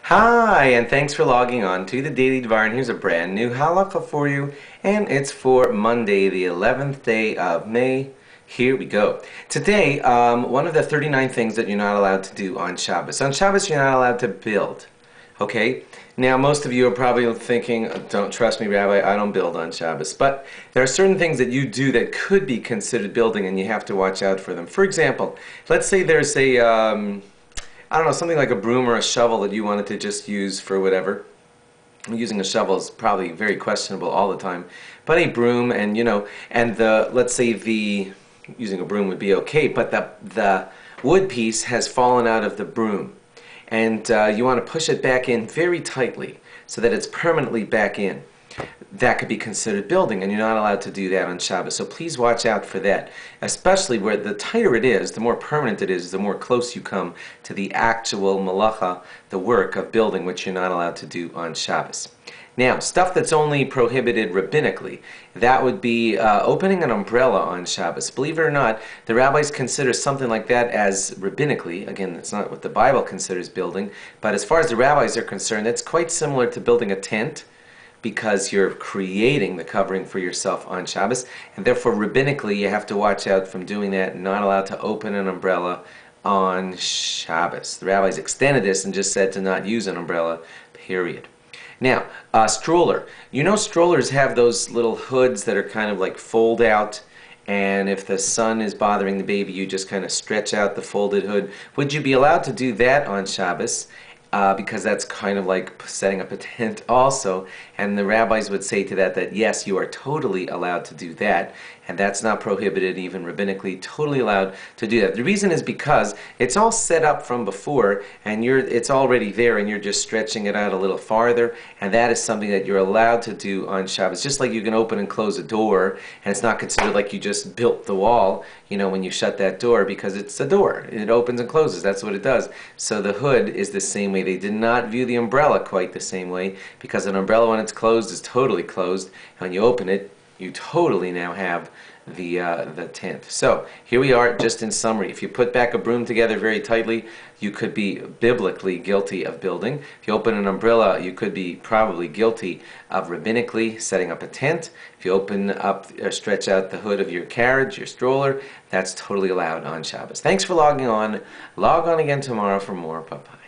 Hi, and thanks for logging on to the Daily Dvar, and here's a brand new Halacha for you, and it's for Monday, the 11th day of May. Here we go. Today, one of the 39 things that you're not allowed to do on Shabbos. On Shabbos, you're not allowed to build. Okay? Now, most of you are probably thinking, don't trust me, Rabbi, I don't build on Shabbos. But there are certain things that you do that could be considered building, and you have to watch out for them. For example, let's say there's a I don't know, something like a broom or a shovel that you wanted to just use for whatever. Using a shovel is probably very questionable all the time. But a broom and, let's say using a broom would be okay, but the wood piece has fallen out of the broom. And you want to push it back in very tightly so that it's permanently back in. That could be considered building, and you're not allowed to do that on Shabbos. So please watch out for that, especially where the tighter it is, the more permanent it is, the more close you come to the actual malacha, the work of building, which you're not allowed to do on Shabbos. Now, stuff that's only prohibited rabbinically, that would be opening an umbrella on Shabbos. Believe it or not, the rabbis consider something like that as rabbinically. Again, that's not what the Bible considers building, but as far as the rabbis are concerned, it's quite similar to building a tent, because you're creating the covering for yourself on Shabbos, and therefore rabbinically you have to watch out from doing that and not allowed to open an umbrella on Shabbos. The rabbis extended this and just said to not use an umbrella, period. Now, stroller. You know strollers have those little hoods that are kind of like fold out, and if the sun is bothering the baby, you just kind of stretch out the folded hood. Would you be allowed to do that on Shabbos? Because that's kind of like setting up a tent also, and the rabbis would say to that yes, you are totally allowed to do that, and that's not prohibited, even rabbinically, totally allowed to do that. The reason is because it's all set up from before, and it's already there, and you're just stretching it out a little farther, and that is something that you're allowed to do on Shabbos. Just like you can open and close a door, and it's not considered like you just built the wall, when you shut that door, because it's a door. It opens and closes. That's what it does. So the hood is the same way. They did not view the umbrella quite the same way, because an umbrella, when it's closed, is totally closed. And when you open it, you totally now have the tent. So here we are, just in summary. If you put back a broom together very tightly, you could be biblically guilty of building. If you open an umbrella, you could be probably guilty of rabbinically setting up a tent. If you open up or stretch out the hood of your carriage, your stroller, that's totally allowed on Shabbos. Thanks for logging on. Log on again tomorrow for more. Bye-bye.